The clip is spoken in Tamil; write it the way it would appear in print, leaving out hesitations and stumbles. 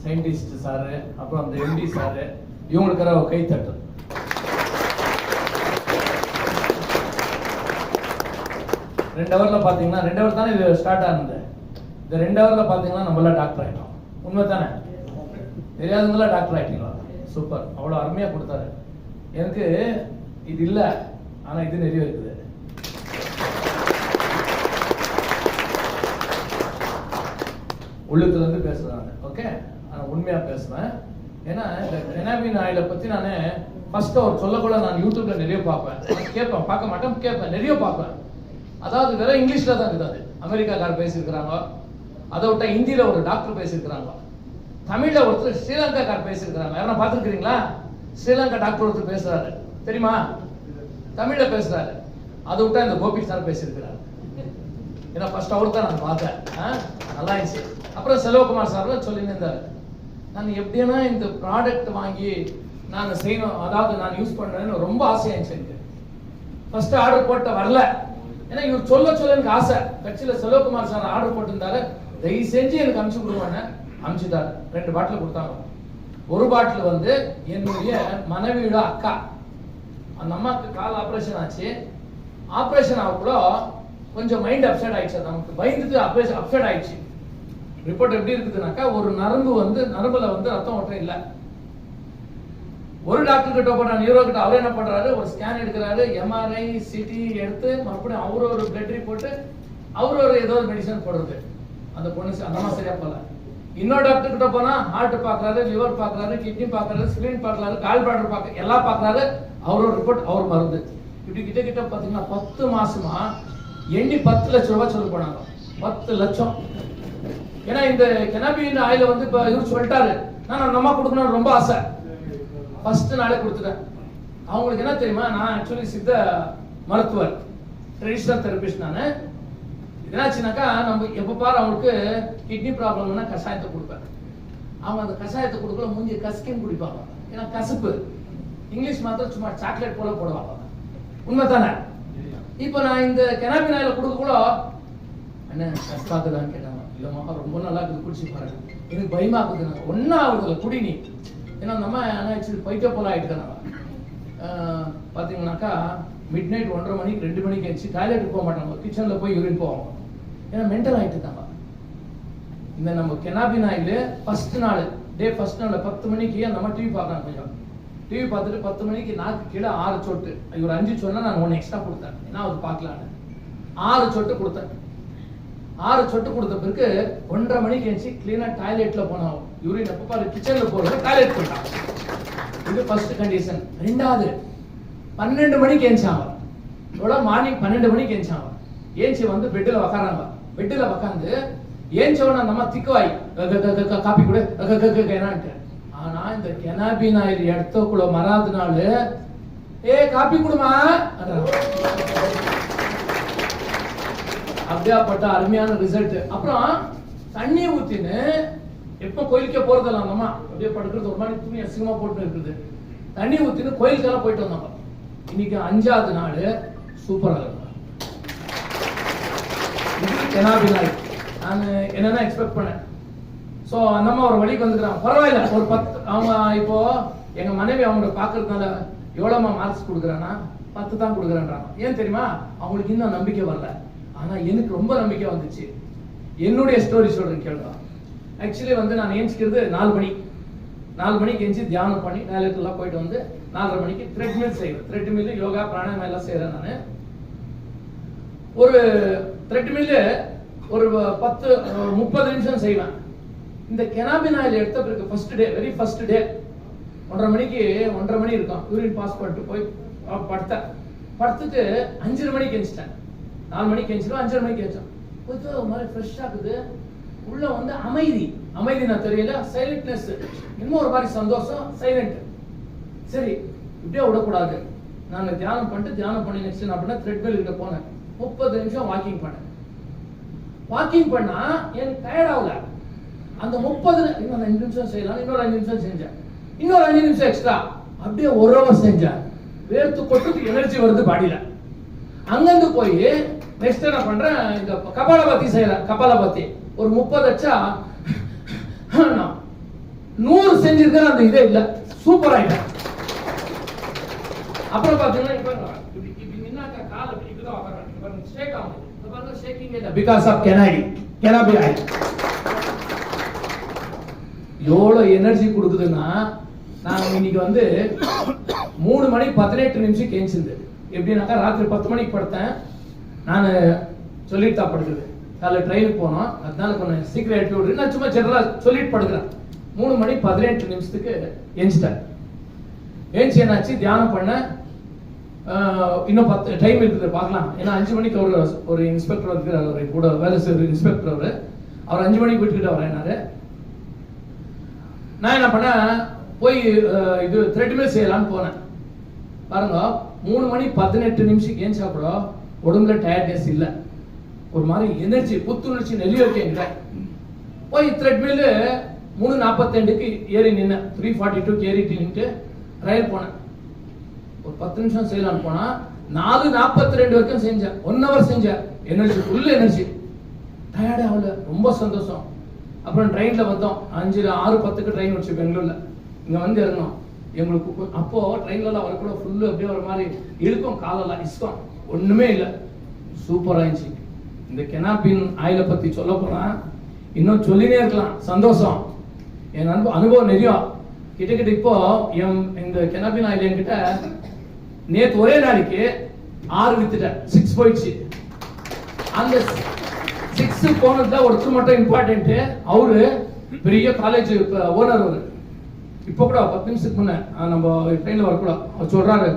சயின்டிஸ்ட் சாரு, அப்புறம் அந்த எம்டி சாரு, இவங்களுக்கார கை தட்டு. ரெண்டு ஹவர்ல பாத்தீங்கன்னா, 2 ஹவர் தானே இது ஸ்டார்ட் ஆனது. இந்த 2 ஹவர்ல பாத்தீங்கன்னா நம்மளாம் டாக்டர் ஆயிட்டோம். உண்மை தானே? தெரியாதவங்களா டாக்டர் ஆயிட்டீங்களா? சூப்பர், அவ்வளவு அருமையா கொடுத்தாரு. எனக்கு இது இல்ல, ஆனா இது நிறைய இருக்குது. உள்ளத்துல இருந்து பேசுறாங்க. ஓகே, நான் உண்மையா பேசுவேன். ஏன்னா இந்த கெனாபின் ஆயிலை பத்தி நான் ஃபர்ஸ்ட் அவர் சொல்லக்கூட நான் யூடியூப்ல நிறைய பார்ப்பேன், கேட்பேன், பார்க்க மாட்டேன், கேட்பேன், நிறைய பார்ப்பேன். அதாவது வேற இங்கிலீஷ்ல தான் இருக்குது. அமெரிக்காக்காரர் பேசியிருக்கிறாங்க, அதை விட்டா ஹிந்தியில ஒரு டாக்டர் பேசியிருக்கிறாங்க, தமிழ்ல ஒருத்தர் ஸ்ரீலங்காக்காரர் பேசியிருக்கிறாங்க. யாரும் பார்த்துருக்கீங்களா? ஸ்ரீலங்கா டாக்டர் ஒருத்தர் பேசுறாரு, தெரியுமா? தமிழ்ல பேசுறாரு. அதை விட்டா இந்த கோபி சார் பேசியிருக்கிறாரு. ஏன்னா ஃபர்ஸ்ட் அவரு தான் நான் பார்த்தேன், நல்லா இருந்துச்சு. அப்புறம் செல்வகுமார் சார் சொல்லியிருந்தாரு, நான் எப்படின்னா இந்த ப்ராடக்ட் வாங்கி நான் செய்யணும், அதாவது நான் யூஸ் பண்றேன்னு ரொம்ப ஆசையா இருந்துச்சு. ஃபர்ஸ்ட் ஆர்டர் போட்ட வரல, ஏன்னா இவர் சொல்ல எனக்கு ஆசை. கட்சியில செல்வகுமார் சார் ஆர்டர் போட்டிருந்தாரு, தயவு செஞ்சு எனக்கு அனுப்பிச்சு கொடுவான்னு அனுப்பிச்சுட்டாரு. 2 பாட்டில் கொடுத்தாங்க. ஒரு பாட்டில் வந்து என்னுடைய மனைவியோட அக்கா, அந்த அம்மாவுக்கு கால் ஆபரேஷன் ஆச்சு. ஆபரேஷன் ஆகக்கூட கொஞ்சம் மைண்ட் அப்செட் ஆயிடுச்சு, நமக்கு பயந்துட்டு அப்செட் ஆயிடுச்சு. ரிப்போர்ட் எப்படி இருக்குதுனாக்கா, ஒரு நரம்புல வந்து ரத்தம் ஓட்டம் இல்லை. ஒரு டாக்டர் கிட்ட போனா, நியூரோ கிட்ட, அவர் என்ன பண்றாரு, ஒரு ஸ்கேன் எடுக்கிறாரு, எம்ஆர்ஐ சிடி எடுத்து மறுபடியும் அவரு ஒரு பிளட் ரிப்போர்ட், அவரு ஒரு ஏதோ ஒரு மெடிசன் போடுறது. அந்த பொண்ணு அந்த மாதிரி சரியா போல. இன்னொரு டாக்டர் கிட்ட போனா ஹார்ட் பாக்குறாரு, லிவர் பாக்குறாரு, கிட்னி பாக்குறாரு, ஸ்கிரீன் பாக்குறாரு, கால் பிளாடர் பாக்குறாரு, எல்லாம் பாக்குறாரு. அவரோட ரிப்போர்ட், அவர் மருந்து. இப்படி கிட்ட பாத்தீங்கன்னா 10 மாசமா எண்ணி 10 லட்சம் ரூபாய் சொல்லி போனாங்க. 10 லட்சம். ஏன்னா இந்த கெனாபின் ஆயில வந்து இப்ப இவர் சொல்லிட்டாரு, நான் அந்த அம்மா கொடுக்கணும்னு ரொம்ப ஆசை. ஃபர்ஸ்ட் நாளே கொடுத்துட்டேன். அவங்களுக்கு என்ன தெரியுமா, நான் ஆக்சுவலி சித்த மருத்துவர், ட்ரெடிஷனல் தெரபிஸ்ட். நான் என்னாச்சுனாக்கா, நம்ம எப்ப பாரு அவங்களுக்கு கிட்னி ப்ராப்ளம்னா கஷாயத்தை கொடுப்பேன். அவங்க அந்த கஷாயத்தை கொடுக்கல, மூஞ்சி கசக்கின்னு குடிப்பாங்க. ஏன்னா கசப்பு. இங்கிலீஷ் மாத்திரம் சும்மா சாக்லேட் போல போடுவாங்க. உண்மை தானே? இப்ப நான் இந்த கெனாபின் ஆயில கொடுக்கக்கூட, என்ன கஷ்டாக்குதான்னு கேட்டாங்க. இல்லம்மா ரொம்ப நல்லா இருக்குது, குடிச்சு பாருங்க. எனக்கு பயமா இருக்குதுங்க. ஒன்னும் ஆகுதுல, குடி நீ. ஏன்னா நம்ம ஆக்சுவலி பைத்திய போல ஆயிட்டுக்காங்க. பாத்தீங்கன்னாக்கா மிட் நைட் 1:30 மணிக்கு 2 மணிக்கு ஆச்சு, டாய்லெட்டுக்கு போக மாட்டாங்க, கிச்சன்ல போய் யூரின் போவாங்க. ஏன்னா மென்டல் ஆயிட்டு இருக்காங்க. இந்த நம்ம கெனாபின் ஆயில் ஃபர்ஸ்ட் நாள் 10 மணிக்கு அந்த மாதிரி டிவி பார்க்கறாங்க. கொஞ்சம் டிவி பார்த்துட்டு 10 மணிக்கு நாக்கு கீழே 6 சொட்டு, இவர் 5 சொன்னா நான் 1 எக்ஸ்ட்ரா கொடுத்தேன். ஏன்னா அது பார்க்கலான்னு 6 சொட்டு கொடுத்தேன். 6 சொட்டு கொடுத்த பிறகு 1:30 மணிக்கு எழுச்சி கிளீனா டாய்லெட்ல போனோம். யூரின் எப்ப பாரு கிச்சன்ல போறது, டாய்லெட் போயிட்டான். இது ஃபர்ஸ்ட் கண்டிஷன். ரெண்டாவது 12 மணிக்கு எழுச்சாங்க. இவ்வளோ மார்னிங் 12 மணிக்கு எழுச்சாங்க. ஏஞ்சி வந்து பெட்டில் உக்காராங்க. பெட்டில் உக்காந்து ஏஞ்சவன நம்ம திக்குவாய் காப்பி கூட என்னான்ட்டு. ஆனா இந்த கெனாபின் ஆயில் இடத்துக்குள்ள மறாத நாள், காப்பி கொடுமா அப்படியாப்பட்ட அருமையான ரிசல்ட். அப்புறம் தண்ணி ஊத்தின்னு எப்ப கோயிலுக்கே போறதில்ல, அந்த அம்மா அப்படியே படுக்கிறது, ஒரு மாதிரி துணி அசிங்கமா போட்டு இருக்குது. தண்ணி ஊத்தின்னு கோயிலுக்கெல்லாம் போயிட்டு வந்தாங்க. இன்னைக்கு 5ஆவது நாள் சூப்பரா இருக்கும். கெனாபின் ஆயில் நான் என்னன்னா எக்ஸ்பெக்ட் பண்ணேன். சோ அந்த அம்மா ஒரு வழிக்கு வந்துக்கிறாங்க. பரவாயில்ல, ஒரு 10 அவங்க இப்போ எங்க மனைவி அவங்கள பாக்குறதுனால எவ்வளவுமா மார்க்ஸ் கொடுக்குறானா, 10 தான் கொடுக்குறேன்றாங்க. ஏன் தெரியுமா? அவங்களுக்கு இன்னும் நம்பிக்கை வரல. ஆனா எனக்கு ரொம்ப நம்பிக்கை வந்துச்சு. என்னுடைய ஸ்டோரி சொல்றேன் கேளுங்க. ஆக்சுவலி வந்து நான் ஏஞ்சிக்கிறது 4 மணிக்கு ஏஞ்சி தியானம் பண்ணி டாய்லெட் எல்லாம் போயிட்டு வந்து 4:30 மணிக்கு த்ரெட்மில் செய்வேன். த்ரெட்மில் யோகா பிராணாயாமம் எல்லாம் செய்யறேன். நான் ஒரு த்ரெட்மில் ஒரு 30 நிமிஷம் செய்வேன். இந்த கெனாபின் ஆயில் எடுத்த பிறகு வெரி ஃபர்ஸ்ட் டே 1:30 மணி இருக்கும். யூரின் பாஸ் பண்ணிட்டு போய் படுத்துட்டு 5:30 மணிக்கு எஞ்சிட்டேன். 4 மணிக்கு எஞ்சிடும், 5:30 மணிக்கு எஞ்சோம். கொஞ்சம் ஒரு மாதிரி ஃப்ரெஷ் ஆகுது. உள்ள வந்து அமைதி நான் தெரியல, சைலண்ட்னஸ், இன்னும் ஒரு மாதிரி சந்தோஷம், சைலண்ட். சரி, இப்படியே விடக்கூடாது. நான் தியானம் பண்ணி நெக்ஸ்ட் என்ன பண்ண, த்ரெட்மில் கிட்ட போனேன். 30 நிமிஷம் வாக்கிங் பண்ணேன். வாக்கிங் பண்ணா எனக்கு டயர்ட் ஆகல. அந்த 30 இன்னொரு 5 நிமிஷம் செய்யலாம், இன்னொரு 5 நிமிஷம் செஞ்சேன், இன்னொரு 5 நிமிஷம் எக்ஸ்ட்ரா, அப்படியே 1 ஹவர் செஞ்சேன். வேர்த்து கொட்டுக்கு எனர்ஜி வருது பாடியில. அங்கிருந்து போய் நெக்ஸ்ட் என்ன பண்றேன், இந்த கபாலபாத்தி செய்யறேன். கபாலபாத்தி ஒரு 30 அச்சா நானும் செஞ்சிருக்கேன், அந்த இதே இல்ல, சூப்பர் ஆயிட்டேன். அப்புறம் பாத்தீங்கன்னா இப்படி நின்னாக்க கால் இப்படிதான் உட்கார்றாங்க, பாருங்க ஷேக் ஆகுது, பாருங்க ஷேக்கிங் இல்ல, பிகாஸ் ஆஃப் கெனாபி ஆயில் எவ்வளவு எனர்ஜி கொடுக்குதுன்னா, நான் இன்னைக்கு வந்து 3 மணி 18 நிமிஷம் கேஞ்சிருது. எப்படின்னாக்கா ராத்திரி 10 மணிக்கு படுத்தேன், நான் சொல்லிட்டு தான் படுக்குது, காலைல ட்ரெயினுக்கு போனோம், அதனால கொஞ்சம் சீக்கிரம் எழுப்பி விடுறேன், நான் சும்மா ஜெனரலா சொல்லிட்டு படுக்கிறேன். 3 மணி 18 நிமிஷத்துக்கு எஞ்சிட்டேன். ஏஞ்சி என்னாச்சு, தியானம் பண்ண, இன்னும் 10 டைம் இருக்குது பார்க்கலாம். ஏன்னா 5 மணிக்கு ஒரு இன்ஸ்பெக்டர் இருக்கிறார், அவர் கூட வேலை செய்யற இன்ஸ்பெக்டர், அவர் 5 மணிக்கு விட்டுக்கிட்டு வரேன்னாரு. நான் என்ன பண்ண, போய் இது த்ரெட்மில் செய்யலாம்னு போனேன். பாருங்க 3 மணி 18 நிமிஷம் ஏஞ்சா கூட உடம்புல டயர்ட்னஸ் இல்லை, ஒரு மாதிரி எனர்ஜி, புத்துணர்ச்சி நெல்லி இருக்கேங்க. போய் த்ரெட்மில் 3:42க்கு ஏறி நின்னேன், 3:42க்கு ஏறிட்டு நின்று ட்ரையல் போனேன். ஒரு 10 நிமிஷம் செய்யலாம்னு போனா 4:42 வரைக்கும் செஞ்சேன், 1 ஹவர் செஞ்சேன். எனர்ஜி, ஃபுல் எனர்ஜி, டயர்ட் ஆகல, ரொம்ப சந்தோஷம். அப்புறம் ட்ரெயின்ல வந்தோம், 6:10க்கு ட்ரெயின் வச்சு பெங்களூர்ல, இங்க வந்து இறங்கணும். எங்களுக்கு அப்போ ட்ரெயின்ல வரக்கூட ஃபுல்லு அப்படியே ஒரு மாதிரி இருக்கும், காலெல்லாம் இஷ்டம், ஒண்ணுமே இல்லை, சூப்பரா இருந்துச்சு. இந்த கெனாபின் ஆயிலை பத்தி சொல்ல போனா இன்னும் சொல்லினே இருக்கலாம், சந்தோஷம். என் அனுபவம் நிறைய கிட்ட இப்போ இந்த கெனாபின் ஆயில் என்கிட்ட நேத்து ஒரே நாளைக்கு 6 வித்துட்டேன், 6 போயிடுச்சு. அந்த 6 போனதுல ஒருத்தர் மட்டும் இம்பார்ட்டன்ட், அவரு பெரிய காலேஜ் ஓனர். அவரு இப்போ கூட 10 நிமிஷத்துக்கு முன்ன நம்ம ட்ரெயின்ல வரக்கூடாது, அவர் சொல்றாரு,